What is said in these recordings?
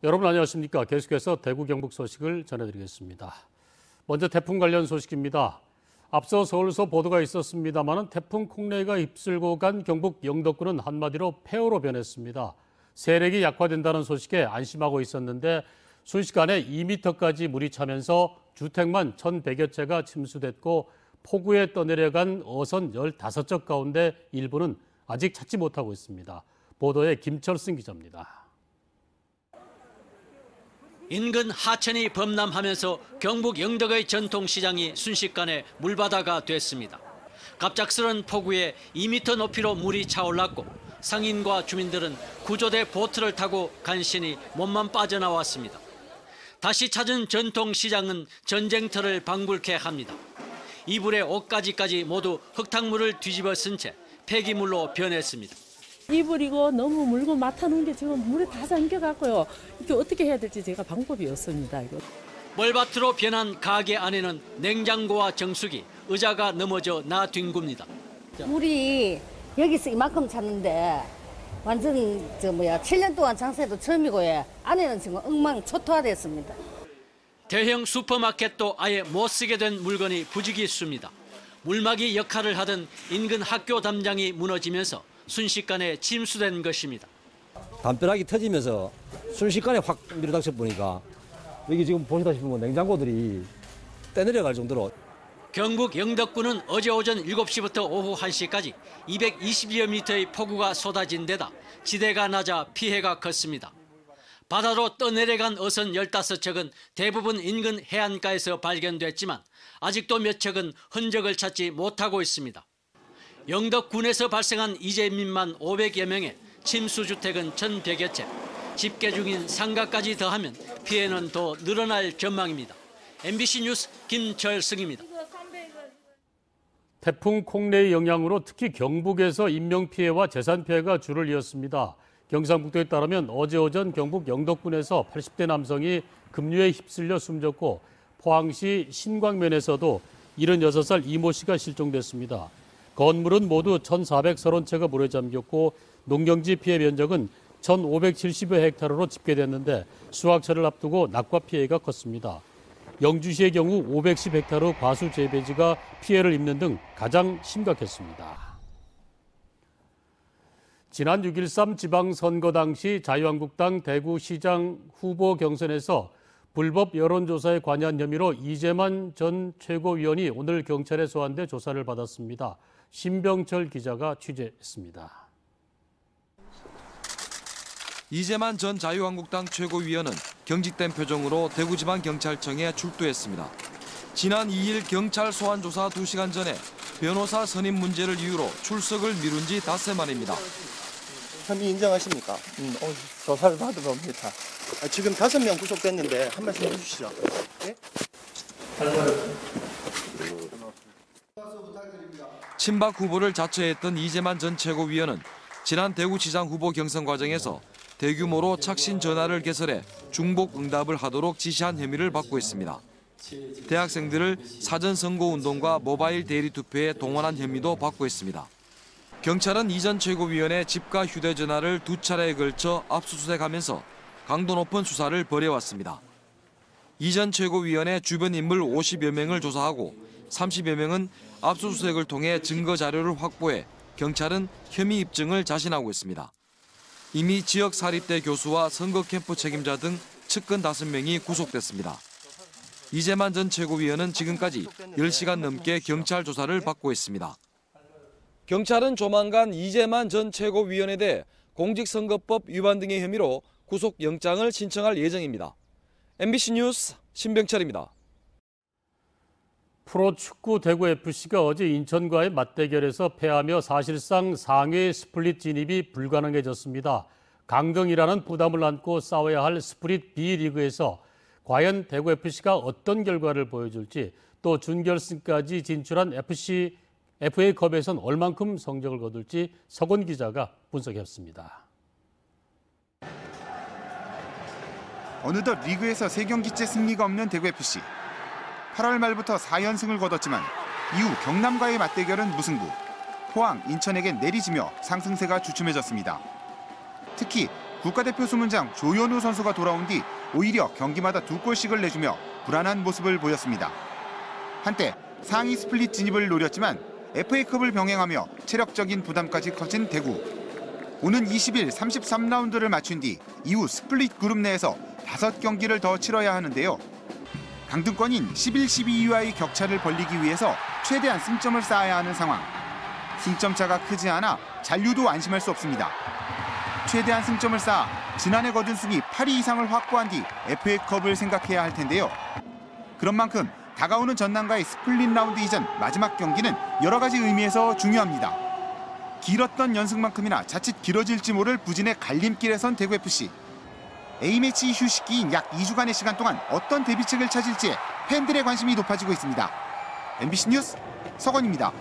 여러분 안녕하십니까. 계속해서 대구 경북 소식을 전해드리겠습니다. 먼저 태풍 관련 소식입니다. 앞서 서울서 보도가 있었습니다만 태풍 콩레이가 휩쓸고 간 경북 영덕군은 한마디로 폐허로 변했습니다. 세력이 약화된다는 소식에 안심하고 있었는데 순식간에 2m까지 물이 차면서 주택만 1,100여 채가 침수됐고 폭우에 떠내려간 어선 15척 가운데 일부는 아직 찾지 못하고 있습니다. 보도에 김철승 기자입니다. 인근 하천이 범람하면서 경북 영덕의 전통시장이 순식간에 물바다가 됐습니다. 갑작스런 폭우에 2m 높이로 물이 차올랐고 상인과 주민들은 구조대 보트를 타고 간신히 몸만 빠져나왔습니다. 다시 찾은 전통시장은 전쟁터를 방불케 합니다. 이불에 옷가지까지 모두 흙탕물을 뒤집어 쓴 채 폐기물로 변했습니다. 이불이고 너무 물고 맡아놓은 게 지금 물에 다 잠겨갖고요. 이게 어떻게 해야 될지 제가 방법이 없습니다. 이거. 멀밭으로 변한 가게 안에는 냉장고와 정수기, 의자가 넘어져 나뒹굽니다. 물이 여기서 이만큼 찼는데 완전 7년 동안 장사해도 처음이고요. 안에는 지금 엉망초토화됐습니다. 대형 슈퍼마켓도 아예 못 쓰게 된 물건이 부지기수입니다. 물막이 역할을 하던 인근 학교 담장이 무너지면서 순식간에 침수된 것입니다. 담벼락이 터지면서 순식간에 확 밀어닥쳐 보니까 여기 지금 보시다시피 냉장고들이 떼내려갈 정도로. 경북 영덕군은 어제 오전 7시부터 오후 1시까지 220여 미터의 폭우가 쏟아진 데다 지대가 낮아 피해가 컸습니다. 바다로 떠내려간 어선 15척은 대부분 인근 해안가에서 발견됐지만 아직도 몇 척은 흔적을 찾지 못하고 있습니다. 영덕군에서 발생한 이재민만 500여 명의 침수주택은 1,100여 채, 집계 중인 상가까지 더하면 피해는 더 늘어날 전망입니다. MBC 뉴스 김철승입니다. 태풍 콩레이 영향으로 특히 경북에서 인명피해와 재산피해가 줄을 이었습니다. 경상북도에 따르면 어제 오전 경북 영덕군에서 80대 남성이 급류에 휩쓸려 숨졌고 포항시 신광면에서도 76살 이모 씨가 실종됐습니다. 건물은 모두 1,430채가 물에 잠겼고 농경지 피해 면적은 1,570여 헥타르로 집계됐는데 수확철을 앞두고 낙과 피해가 컸습니다. 영주시의 경우 510헥타르 과수 재배지가 피해를 입는 등 가장 심각했습니다. 지난 6.13 지방선거 당시 자유한국당 대구시장 후보 경선에서 불법 여론조사에 관여한 혐의로 이재만 전 최고위원이 오늘 경찰에 소환돼 조사를 받았습니다. 신병철 기자가 취재했습니다. 이재만 전 자유한국당 최고위원은 경직된 표정으로 대구지방경찰청에 출두했습니다. 지난 2일 경찰 소환 조사 2시간 전에 변호사 선임 문제를 이유로 출석을 미룬 지 닷새 만입니다. 혐의 인정하십니까? 조사를 받아봅니다. 지금 5명 구속됐는데 한 말씀 해주시죠. 네? 친박 후보를 자처했던 이재만 전 최고위원은 지난 대구시장 후보 경선 과정에서 대규모로 착신 전화를 개설해 중복 응답을 하도록 지시한 혐의를 받고 있습니다. 대학생들을 사전 선거운동과 모바일 대리 투표에 동원한 혐의도 받고 있습니다. 경찰은 이 전 최고위원의 집과 휴대전화를 2차례에 걸쳐 압수수색하면서 강도 높은 수사를 벌여왔습니다. 이 전 최고위원의 주변 인물 50여 명을 조사하고 30여 명은 압수수색을 통해 증거 자료를 확보해 경찰은 혐의 입증을 자신하고 있습니다. 이미 지역 사립대 교수와 선거 캠프 책임자 등 측근 5명이 구속됐습니다. 이재만 전 최고위원은 지금까지 10시간 넘게 경찰 조사를 받고 있습니다. 경찰은 조만간 이재만 전 최고위원에 대해 공직선거법 위반 등의 혐의로 구속영장을 신청할 예정입니다. MBC 뉴스 신병철입니다. 프로축구 대구FC가 어제 인천과의 맞대결에서 패하며 사실상 상위 스플릿 진입이 불가능해졌습니다. 강등이라는 부담을 안고 싸워야 할 스플릿 B리그에서 과연 대구FC가 어떤 결과를 보여줄지 또 준결승까지 진출한 FA컵에선 얼만큼 성적을 거둘지 서건 기자가 분석했습니다. 어느덧 리그에서 3경기째 승리가 없는 대구FC. 8월 말부터 4연승을 거뒀지만 이후 경남과의 맞대결은 무승부. 포항, 인천에겐 내리지며 상승세가 주춤해졌습니다. 특히 국가대표 수문장 조현우 선수가 돌아온 뒤 오히려 경기마다 2골씩을 내주며 불안한 모습을 보였습니다. 한때 상위 스플릿 진입을 노렸지만 FA컵을 병행하며 체력적인 부담까지 커진 대구. 오는 20일 33라운드를 마친 뒤 이후 스플릿 그룹 내에서 5경기를 더 치러야 하는데요. 강등권인 11, 12위와의 격차를 벌리기 위해서 최대한 승점을 쌓아야 하는 상황. 승점 차가 크지 않아 잔류도 안심할 수 없습니다. 최대한 승점을 쌓아 지난해 거둔 순위 8위 이상을 확보한 뒤 FA컵을 생각해야 할 텐데요. 그런 만큼 다가오는 전남과의 스플릿 라운드 이전 마지막 경기는 여러 가지 의미에서 중요합니다. 길었던 연승만큼이나 자칫 길어질지 모를 부진의 갈림길에 선 대구FC. A매치 휴식기인 약 2주간의 시간 동안 어떤 대비책을 찾을지 팬들의 관심이 높아지고 있습니다. MBC 뉴스 서건입니다.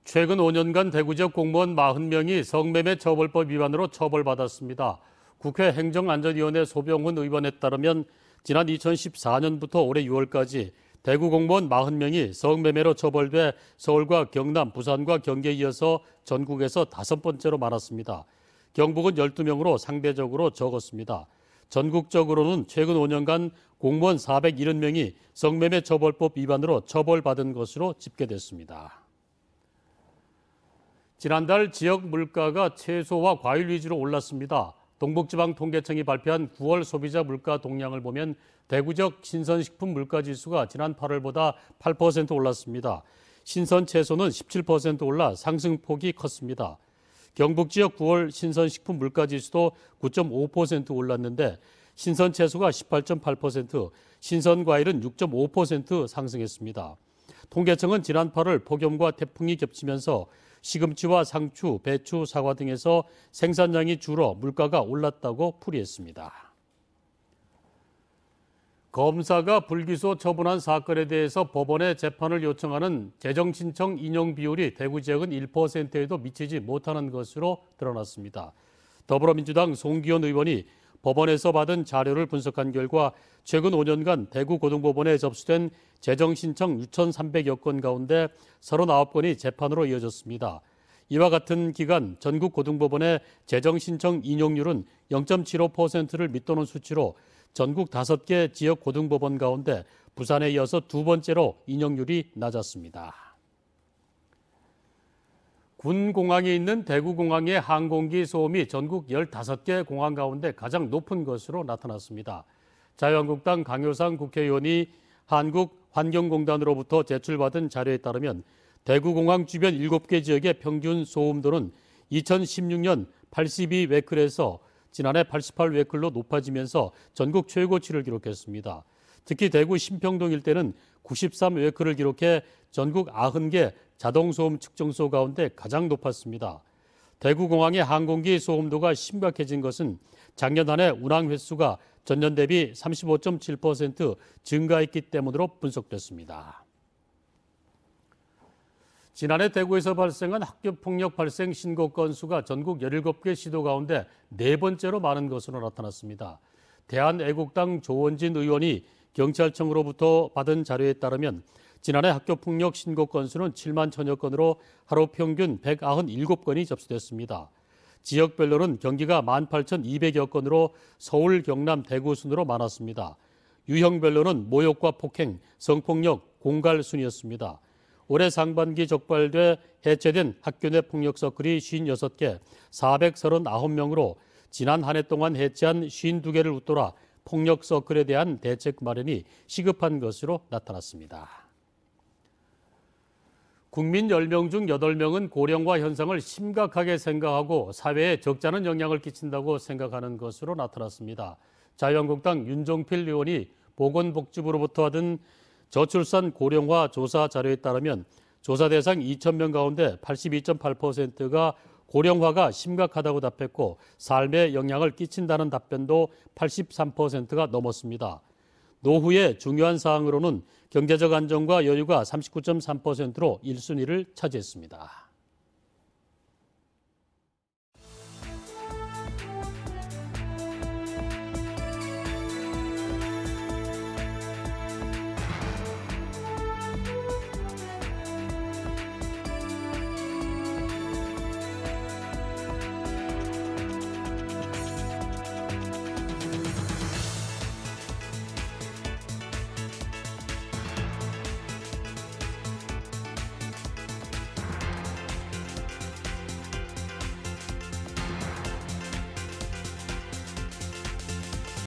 최근 5년간 대구 지역 공무원 40명이 성매매 처벌법 위반으로 처벌받았습니다. 국회 행정안전위원회 소병훈 의원에 따르면 지난 2014년부터 올해 6월까지 대구 공무원 40명이 성매매로 처벌돼 서울과 경남, 부산과 경기에 이어서 전국에서 5번째로 많았습니다. 경북은 12명으로 상대적으로 적었습니다. 전국적으로는 최근 5년간 공무원 470명이 성매매 처벌법 위반으로 처벌받은 것으로 집계됐습니다. 지난달 지역 물가가 채소와 과일 위주로 올랐습니다. 동북지방통계청이 발표한 9월 소비자 물가 동향을 보면 대구 지역 신선식품 물가지수가 지난 8월보다 8% 올랐습니다. 신선 채소는 17% 올라 상승폭이 컸습니다. 경북 지역 9월 신선식품 물가지수도 9.5% 올랐는데 신선 채소가 18.8%, 신선 과일은 6.5% 상승했습니다. 통계청은 지난 8월 폭염과 태풍이 겹치면서 시금치와 상추, 배추, 사과 등에서 생산량이 줄어 물가가 올랐다고 풀이했습니다. 검사가 불기소 처분한 사건에 대해서 법원에 재판을 요청하는 재정신청 인용 비율이 대구 지역은 1%에도 미치지 못하는 것으로 드러났습니다. 더불어민주당 송기현 의원이 법원에서 받은 자료를 분석한 결과 최근 5년간 대구 고등법원에 접수된 재정신청 6,300여 건 가운데 39건이 재판으로 이어졌습니다. 이와 같은 기간 전국 고등법원의 재정신청 인용률은 0.75%를 밑도는 수치로 전국 5개 지역 고등법원 가운데 부산에 이어서 2번째로 인용률이 낮았습니다. 군공항에 있는 대구공항의 항공기 소음이 전국 15개 공항 가운데 가장 높은 것으로 나타났습니다. 자유한국당 강효상 국회의원이 한국환경공단으로부터 제출받은 자료에 따르면 대구공항 주변 7개 지역의 평균 소음도는 2016년 82웨클에서 지난해 88웨클로 높아지면서 전국 최고치를 기록했습니다. 특히 대구 신평동 일대는 93웨클을 기록해 전국 90개 자동소음 측정소 가운데 가장 높았습니다. 대구공항의 항공기 소음도가 심각해진 것은 작년 한 해 운항 횟수가 전년 대비 35.7% 증가했기 때문으로 분석됐습니다. 지난해 대구에서 발생한 학교폭력 발생 신고 건수가 전국 17개 시도 가운데 4번째로 많은 것으로 나타났습니다. 대한애국당 조원진 의원이 경찰청으로부터 받은 자료에 따르면 지난해 학교폭력 신고 건수는 7만 1천여 건으로 하루 평균 197건이 접수됐습니다. 지역별로는 경기가 18,200여 건으로 서울, 경남, 대구 순으로 많았습니다. 유형별로는 모욕과 폭행, 성폭력, 공갈 순이었습니다. 올해 상반기 적발돼 해체된 학교 내 폭력 서클이 56개, 439명으로 지난 한 해 동안 해체한 52개를 웃돌아 폭력 서클에 대한 대책 마련이 시급한 것으로 나타났습니다. 국민 10명 중 8명은 고령화 현상을 심각하게 생각하고 사회에 적잖은 영향을 끼친다고 생각하는 것으로 나타났습니다. 자유한국당 윤종필 의원이 보건복지부로부터 받은 저출산 고령화 조사 자료에 따르면 조사 대상 2,000명 가운데 82.8%가 고령화가 심각하다고 답했고 삶에 영향을 끼친다는 답변도 83%가 넘었습니다. 노후의 중요한 사항으로는 경제적 안정과 여유가 39.3%로 1순위를 차지했습니다.